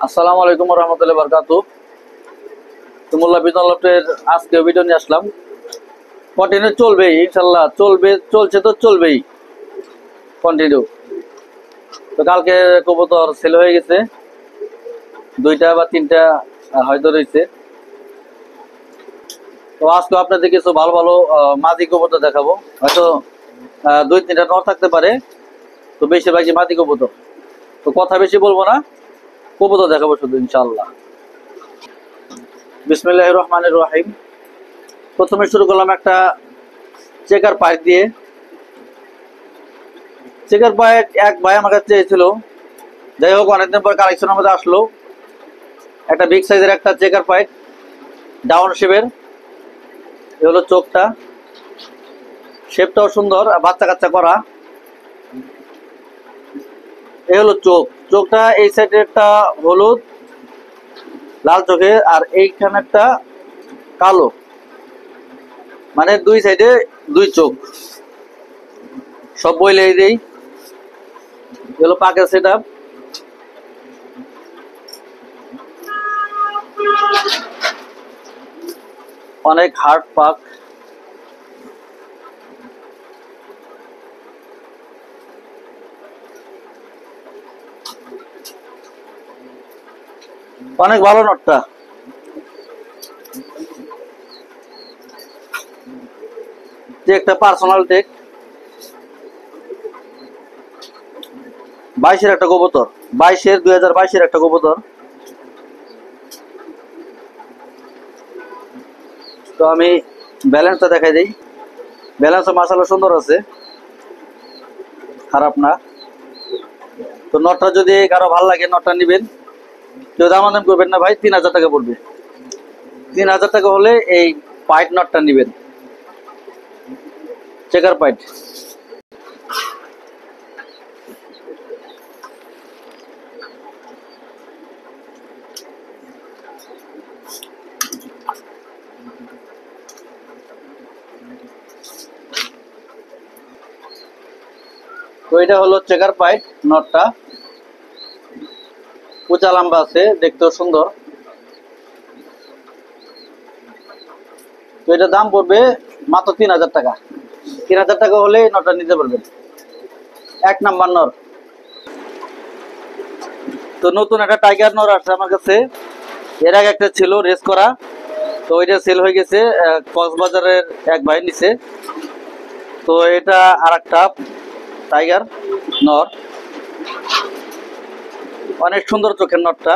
আসসালামু আলাইকুম ওয়া রাহমাতুল্লাহি ওয়া বারাকাতুহু। তুমুল্লাহ বিজন লফটের আজকে ভিডিও নিয়ে আসলাম। কন্টিনিউ চলবে ইনশাআল্লাহ, চলছে তো চলবেই কন্টিনিউ। তো কালকে কবুতর সেল হয়ে গেছে, 2টা বা 3টা হয়তো রয়েছে। তো আজকে আপনাদের কিছু ভালো ভালো মাদি কবুতর দেখাবো। হয়তো 2-3টা নর থাকতে পারে, তো বেশিরভাগই মাদি কবুতর। তো কথা বেশি বলবো না, কবুতর দেখাবো শুধু ইনশাআল্লাহ। বিসমিল্লাহির রহমানির রহিম। প্রথমে শুরু করলাম একটা চেকার পাইপ দিয়ে। চেকার পাইপ এক ভাই আমার কাছে চেয়েছিল, যাই হোক অনেকদিন পর কালেকশনের মধ্যে আসলো। একটা বিগ সাইজের একটা চেকার পাইপ, ডাউন শেপের। এ হলো চোখটা, শেপটাও সুন্দর, বাচ্চা কাচ্চা করা। এ হলো চোখটা এই সাইডে একটা হলুদ লাল চোখে, আর এইখানে একটা কালো, মানে দুই সাইডে দুই চোখ। সব বইলে দেই। হলো পাকের সেট আপ। অনেক হার্ড পাক। অনেক ভালো নটটা। একটা পার্সোনাল টেক, 22-এর একটা কবুতর, 2022-এর একটা কবুতর। তো আমি ব্যালেন্সটা দেখাই দিই। ব্যালেন্সও মাশাআল্লাহ সুন্দর আছে, খারাপ না। তো নটটা যদি কারো ভালো লাগে নটটা নিবেন, কেউ দামাদাম করবেন না ভাই। 3000 টাকা পড়বে। 3000 টাকা হলে এই পাইট নটটা নিবেন, চেকার পাইট। তো এটা হলো চেকার পাইট নটটা, উঁচা লম্বা আছে, দেখতেও সুন্দর। তো এটা দাম পড়বে মাত্র 3000 টাকা। 3000 টাকা হলে নটটা নিতে পারবেন, 1 নাম্বার নর। তো নতুন একটা টাইগার নর আসছে আমার কাছে। এর আগে একটা ছিল রেস করা, তো ওইটা সেল হয়ে গেছে। কক্সবাজারের এক ভাই নিছে। তো এটা আর একটা টাইগার নর, অনেক সুন্দর চোখের নটটা।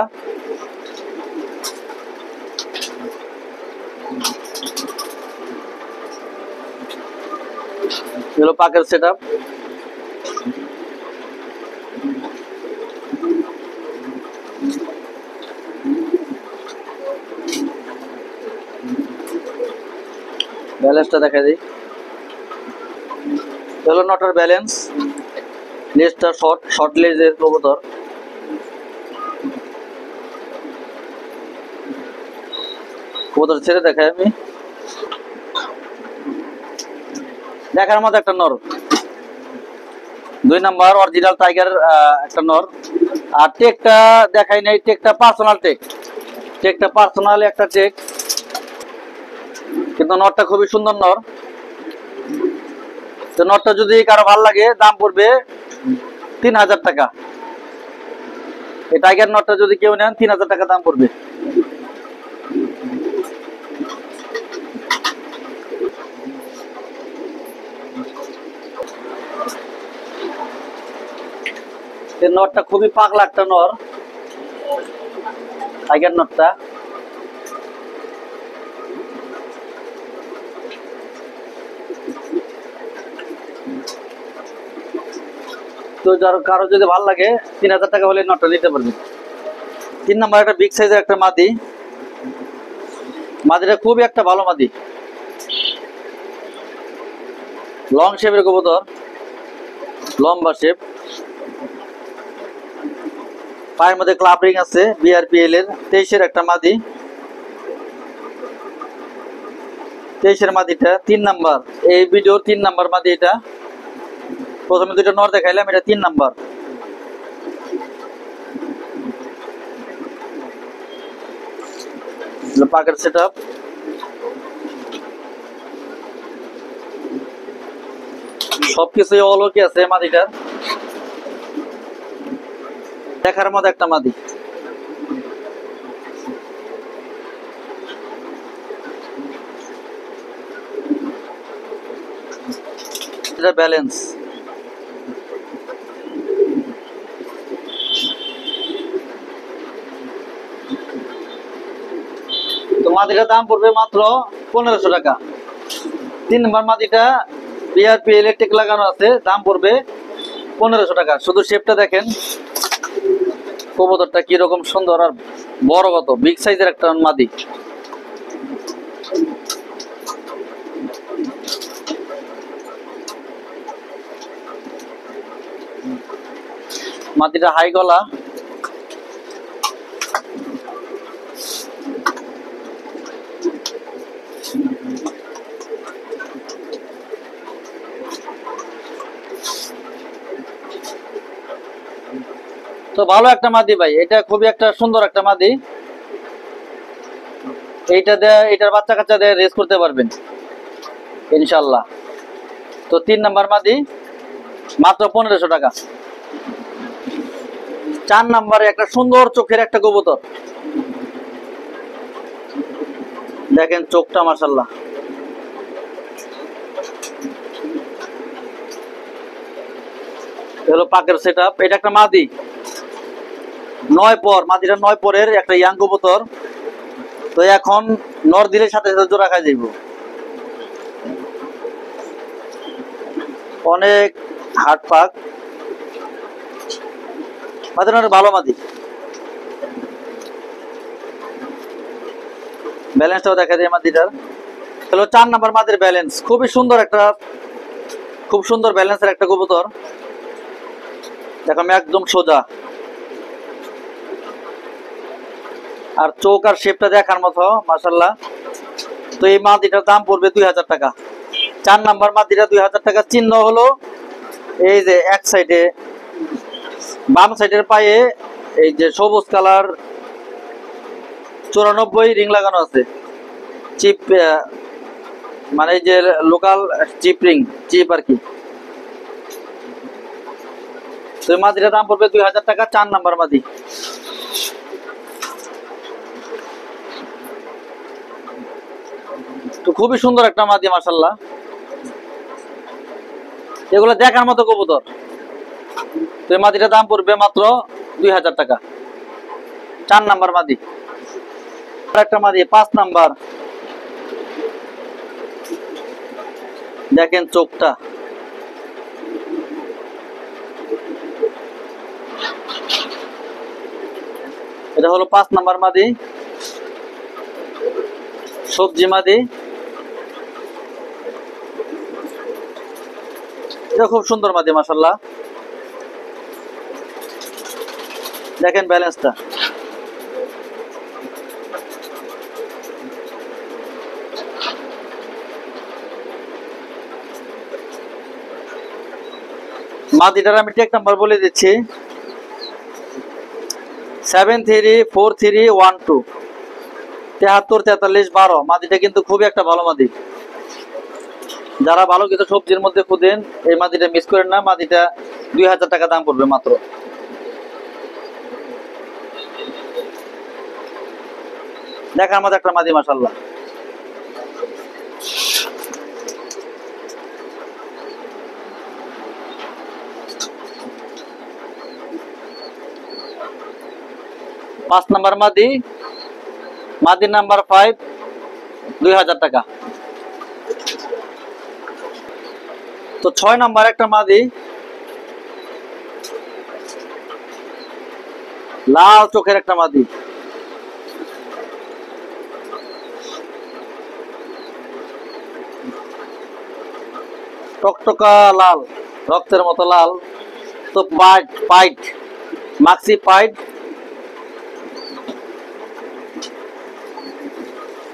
হলো পাকের সেট আপ। ব্যালেন্সটা দেখা দিই। হলো নটার ব্যালেন্স। লেজটা শর্ট লেজের কবুতর। কবুতর ছেড়ে দেখাই আমি। দেখার মতো একটা নর, 2 নাম্বার অরিজিনাল টাইগার একটা নর। আর টেকটা দেখাই নাই, টেকটা পার্সোনাল টেক। টেকটা পার্সোনাল একটা টেক, কিন্তু নরটা খুবই সুন্দর নর। তো নটটা যদি কারো ভালো লাগে দাম পড়বে 3000 টাকা। এই টাইগার নটটা যদি কেউ নেন 3000 টাকা দাম পড়বে। এই নটটা খুবই পাগলা একটা নর, টাইগার নটটা। তো কারো যদি ভালো লাগে 3000 টাকা হলে নটটা নিতে পারবে। 3 নাম্বার একটা বিগ সাইজের একটা মাদি। মাদিটা খুবই একটা ভালো মাদি, লং শেপের কবুতর, লম্বা শেপ। পায়ের মধ্যে ক্লাব রিং আছে, বিআরপিএল এর 23-এর একটা মাদি। 23-এর মাদিটা 3 নাম্বার, এই ভিডিও 3 নাম্বার মাদি। এটা প্রথমে 2টা নর দেখাইলাম, এটা 3 নাম্বার। পাকের সেট আপ। সবকিছুই অলৌকি আছে মাদিটার, দেখার মতো একটা মাদি। এটা ব্যালেন্স। তো মাদিটার দাম পড়বে মাত্র 1500 টাকা। 3 নম্বর মাদিটা বিআরপি ইলেকট্রিক লাগানো আছে, দাম পড়বে 1500 টাকা। শুধু শেপটা দেখেন, কবুতরটা কিরকম সুন্দর আর বড়, কত বিগ সাইজের একটা মাদি। মাদিটা হাই গলা, তো ভালো একটা মাদি ভাই, এটা খুবই একটা সুন্দর একটা মাদি। এইটা দিয়ে এটার বাচ্চা কাচ্চা দিয়ে রেস করতে পারবেন ইনশাল্লাহ। তো 3 নাম্বার মাদি মাত্র 1500 টাকা। 4 নাম্বারে একটা সুন্দর চোখের একটা কবুতর, দেখেন চোখটা মাশাআল্লাহ। হলো পাকের সেট আপ। এটা একটা মাদি 9 পর, মাদিটা 9 পরের একটা ইয়াং কবুতর। তো এখন নর দিলে সাথে সাথে জোড়া খাই যাইব, অনেক হাট পাক মাদিটা, ভালো মাদি। ব্যালেন্সটাও দেখা যায় মাদিটার। হলো 4 নাম্বার মাদির ব্যালেন্স, খুবই সুন্দর একটা, খুব সুন্দর ব্যালেন্সের একটা কবুতর। দেখো আমি একদম সোজা, আর চোখ আর শেপটা দেখার মতো মাশাআল্লাহ। তো এই মাদিটার দাম পড়বে 2000 টাকা। 4 নাম্বার মাদিটা 2000 টাকা। চিহ্ন হলো এই যে এক সাইডে, বাম সাইডের পায়ে এই যে সবুজ কালার 94 রিং লাগানো আছে, চিপ, মানে এই যে লোকাল চিপ রিং, চিপ আর কি। তো এই মাদিটার দাম পড়বে 2000 টাকা। 4 নাম্বার মাদি। তো খুবই সুন্দর একটা মাদি মাশাআল্লাহ, এগুলো দেখার মতো কবুতর। তো এই মাদিটার দাম পড়বে মাত্র 2000 টাকা। 4 নাম্বার মাদি। একটা মাদি 5 নাম্বার, দেখেন চোখটা, এটা হলো 5 নাম্বার মাদি, সবজি মাদি। এটা খুব সুন্দর মাদি মাশাআল্লাহ, দেখেন ব্যালেন্সটা। মাদিটার আমি টেক নাম্বার বলে দিচ্ছি, 734312 734312। মাদিটা কিন্তু খুবই একটা ভালো মাদি। যারা ভালো কিছু সবজির মধ্যে খুঁজেন এই মাদিটা মিস করেন না। মাদিটা 2000 টাকা দাম পড়বে মাত্র। দেখার মতো একটা মাদি মাশাআল্লাহ। পাঁচ নাম্বার মাদি, মাদি নাম্বার 5, 2000 টাকা। তো 6 নাম্বার একটা মাদি, লাল চোখের একটা মাদি, টকটকা লাল, রক্তের মতো লাল। তো পাইট মাক্সি পাইট।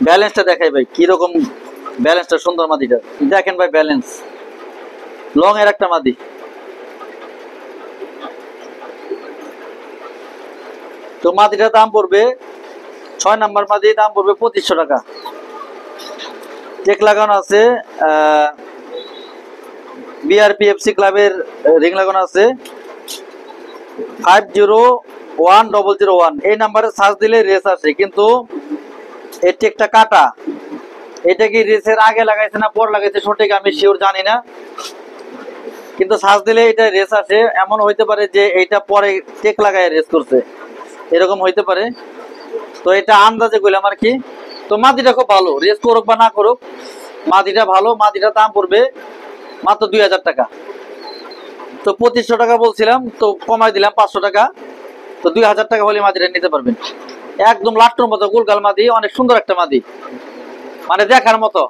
ব্যালেন্সটা দেখাই ভাই কিরকম, ব্যালেন্সটা সুন্দর মাদিটা, দেখেন ভাই ব্যালেন্স। লং এর একটা মাদি। তো মাদিটার দাম পড়বে 6 নাম্বার মাদি দাম পড়বে 2500 টাকা। চেক লাগানো আছে, বিআরপিএফসি ক্লাবের রিং লাগানো আছে 501001। এই নাম্বারে সার্চ দিলে রেস আসে, কিন্তু এই টেকটা কাটা। এটা কি রেসের আগে লাগাইছে না পর লাগাইছে সঠিক আমি শিওর জানি না, কিন্তু সার্চ দিলে এটা রেস আসে। এমন হইতে পারে যে এইটা পরে টেক লাগায় রেস করছে, এরকম হইতে পারে। তো এটা আন্দাজে কইলাম আর কি। তো মাদিটা খুব ভালো, রেস করুক বা না করুক মাদিটা ভালো। মাদিটার দাম পড়বে মাত্র 2000 টাকা। তো 2500 টাকা বলছিলাম, তো কমাই দিলাম 500 টাকা। তো 2000 টাকা হলে মাদিটা নিতে পারবেন। একদম লাট্টুর মতো গোলগাল মাদি, অনেক সুন্দর একটা মাদি, মানে দেখার মতো।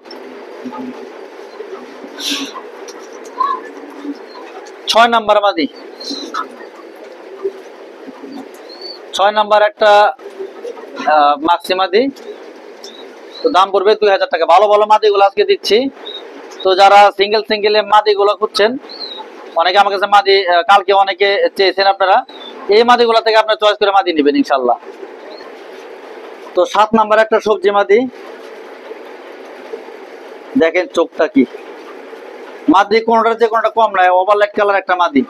6 নাম্বার মাদি, 6 নাম্বার একটা মাক্সি মাদি। তো দাম পড়বে 2000 টাকা। ভালো ভালো মাদিগুলো আজকে দিচ্ছি। তো যারা সিঙ্গেল সিঙ্গেল মাদিগুলো খুঁজছেন, অনেকে আমার কাছে মাদি কালকে অনেকে চেয়েছেন, আপনারা এই মাদিগুলো থেকে আপনার চয়েস করে মাদি নেবেন ইনশাল্লাহ। তো 7 নাম্বার একটা সবজি মাদি, দেখেন চোখটা কি, মাদি কোনটার যে কোনটা কম নয়, ওভারলাইট কালার একটা মাদি,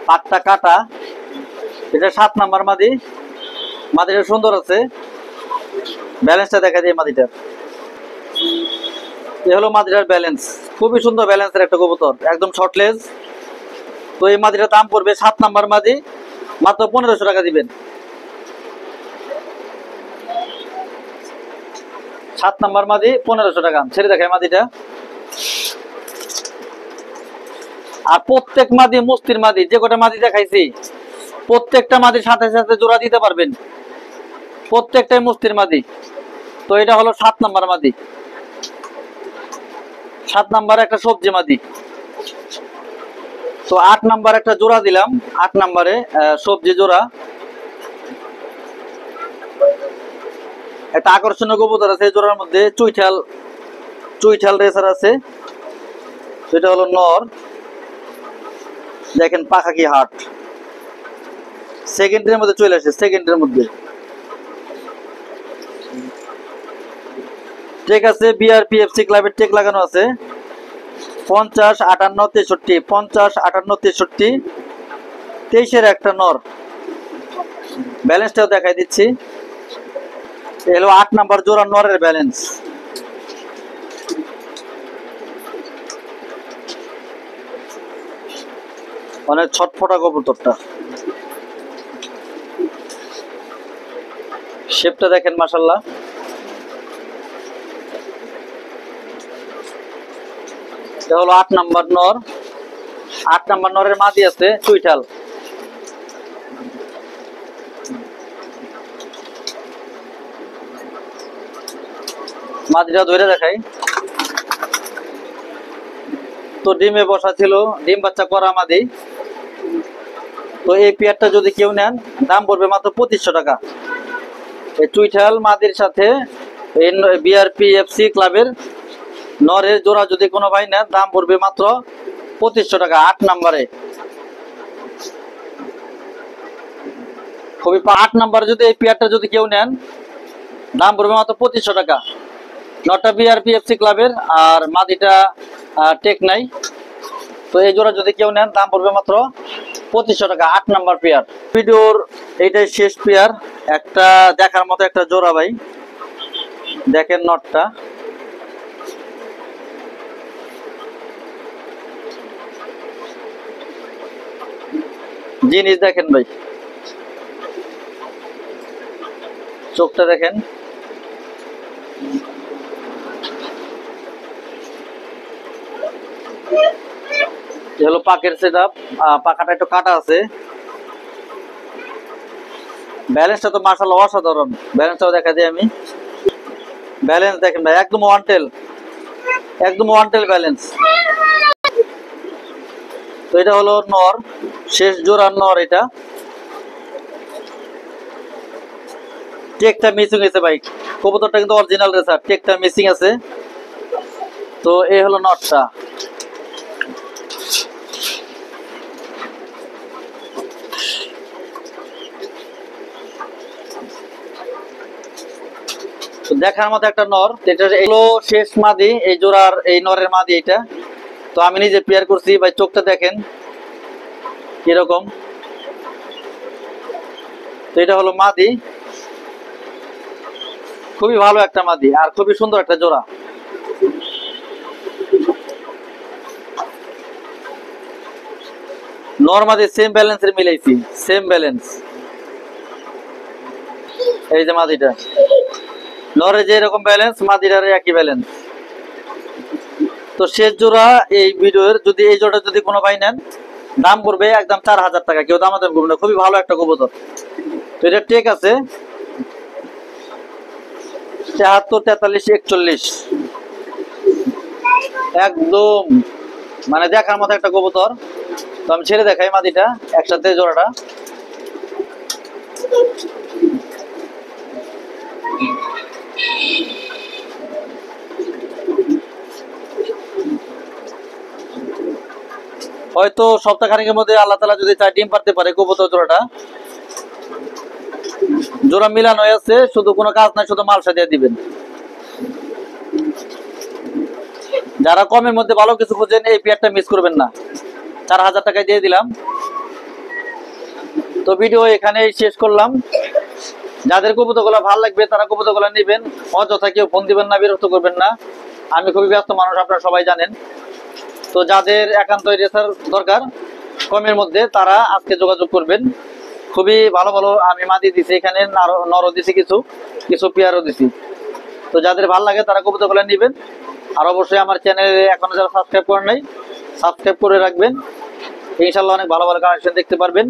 পাটটা কাটা। এটা 7 নাম্বার মাদি। মাদিটা সুন্দর আছে, ব্যালেন্সটা দেখা যায় মাদিটার। এ হলো মাদিটার ব্যালেন্স, খুবই সুন্দর ব্যালেন্সের একটা কবুতর, একদম শর্টলেস। তো এই মাদিটার দাম পড়বে 7 নাম্বার মাদি মাত্র 1500 টাকা দিবেন। 7 নাম্বার মাদি 1500 টাকা। ছেড়ে দেখায় মাদিটা। আর প্রত্যেক মাদি মুস্তির মাদি, যে কটা মাদি দেখাইছি প্রত্যেকটা মাদির সাথে সাথে জোড়া দিতে পারবেন, প্রত্যেকটাই মুস্তির মাদি। তো এটা হলো 7 নাম্বার মাদি। 7 নাম্বার একটা সবজি মাদি। তো 8 নাম্বার একটা জোড়া দিলাম, 8 নাম্বারে সবজি জোড়া। একটা আকর্ষণীয় কবুতর আছে জোড়ার মধ্যে, চুইঠাল রেসার আছে। এটা হলো নর, দেখেন পাখা কি হাট, সেকেন্ডের মধ্যে চলে আসে, সেকেন্ডের মধ্যে। ঠিক আছে, বিআরপিএফসি ক্লাবের টেক লাগানো আছে 50 58 63, 50 58 63, 23-এর একটা নর। ব্যালেন্সটাও দেখাই দিচ্ছি। এলো 8 নাম্বার জোড়া নরের ব্যালেন্স। অনেক ছটফটা কবুতরটা, শেপটা দেখেন মাশাআল্লাহ। এটা হলো 8 নাম্বার নর। 8 নাম্বার নরের মাদি আছে চুইঠাল। মাদিটা ধরে দেখাই। তো ডিমে বসা ছিল, ডিম বাচ্চা করা মাদি। তো এই পেয়ারটা যদি কেউ নেন দাম পড়বে মাত্র 2500 টাকা। এই চুইঠাল মাদির সাথে বিআরপিএফসি ক্লাবের নরের জোড়া যদি কোনো ভাই নেন দাম পড়বে মাত্র 2500 টাকা। 8 নাম্বারে খুবই 8 নাম্বার যদি এই পেয়ারটা যদি কেউ নেন দাম পড়বে মাত্র 2500 টাকা। নটা বিআরপিএফসি ক্লাবের আর মাদিটা টেক নাই। তো এই জোড়া যদি কেউ নেন দাম পড়বে মাত্র 2500 টাকা। 8 নাম্বার পেয়ার। ভিডিওর এইটাই শেষ পেয়ার, একটা দেখার মতো একটা জোড়া ভাই, দেখেন নটটা। জিনিস দেখেন ভাই, চোখটা দেখেন। হলো পাকের সেটআপ, পাখাটা একটু কাটা আছে। ব্যালেন্সটা তো মাশাআল্লাহ অসাধারণ, ব্যালেন্সটাও দেখা দিই আমি। ব্যালেন্স দেখেন ভাই, একদম ওয়ান টেল, একদম ওয়ান টেল ব্যালেন্স। তো এটা হলো নর, শেষ জোড়ার নর। এটা টেকটা মিসিং আছে ভাই, কবুতরটা কিন্তু অরিজিনাল রেসার, টেকটা মিসিং আছে। তো এই হলো নটটা। দেখার মতো একটা নর, এটা এগুলো শেষ মাদি, এই জোড়ার এই নরের মাদি এটা। তো আমি নিজে পেয়ার করছি ভাই, চোখটা দেখেন কিরকম। তো এটা হলো মাদি, খুবই ভালো একটা মাদি আর খুবই সুন্দর একটা জোড়া। নর মাদি সেম ব্যালেন্সের মিলাইছি, সেম ব্যালেন্স। এই যে মাদিটা, নরে যে এরকম ব্যালেন্স, মাদিটার একই ব্যালেন্স। তো শেষ জোড়া এই ভিডিওর, যদি এই জোড়া যদি কোনো ভাই নেন, দাম পড়বে একদম 4000 টাকা, কেউ দাম দাম করবে না। খুবই ভালো একটা কবুতর। তো এটা টেক আছে 73, 43, 41, একদম মানে দেখার মতো একটা কবুতর। তো আমি ছেড়ে দেখাই মাদিটা একসাথে জোড়াটা। হয়তো সপ্তাহখানেকের মধ্যে আল্লাহ তাআলা যদি চায় ডিম পারতে পারে কবুতর জোড়াটা। জোড়া মিলানো হয়েছে, শুধু কোনো কাজ নাই, শুধু মালসা দিয়ে দিবেন। যারা কমের মধ্যে ভালো কিছু খুঁজেন, এই পেয়ারটা মিস করবেন না। 4000 টাকায় দিয়ে দিলাম। তো ভিডিও এখানে শেষ করলাম। যাদের কবুতরগুলো ভালো লাগবে তারা কবুতরগুলো নেবেন, অযথা কেউ ফোন দিবেন না, বিরক্ত করবেন না। আমি খুবই ব্যস্ত মানুষ, আপনারা সবাই জানেন। তো যাদের একান্ত রেসার দরকার কমের মধ্যে, তারা আজকে যোগাযোগ করবেন। খুবই ভালো ভালো আমি মাদি দিছি এখানে, নরও দিছি, কিছু কিছু পেয়ারও দিছি। তো যাদের ভালো লাগে তারা কবুতরগুলো নেবেন। আর অবশ্যই আমার চ্যানেলে এখনো যারা সাবস্ক্রাইব করেন নাই, সাবস্ক্রাইব করে রাখবেন। ইনশাল্লাহ অনেক ভালো ভালো কালেকশন দেখতে পারবেন।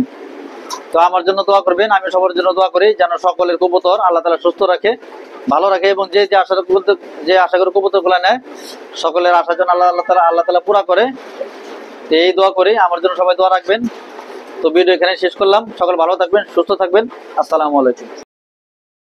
তো আমার জন্য দোয়া করবেন, আমি সবার জন্য দোয়া করি যেন সকলের কবুতর আল্লাহ তাআলা সুস্থ রাখে, ভালো রাখে, এবং যে যে আশা করে কবুতর গুলা নেয়, সকলের আশার জন্য আল্লাহ তাআলা পুরা করে। তো এই দোয়া করি, আমার জন্য সবাই দোয়া রাখবেন। তো ভিডিও এখানে শেষ করলাম। সকল ভালো থাকবেন, সুস্থ থাকবেন। আসসালামু আলাইকুম।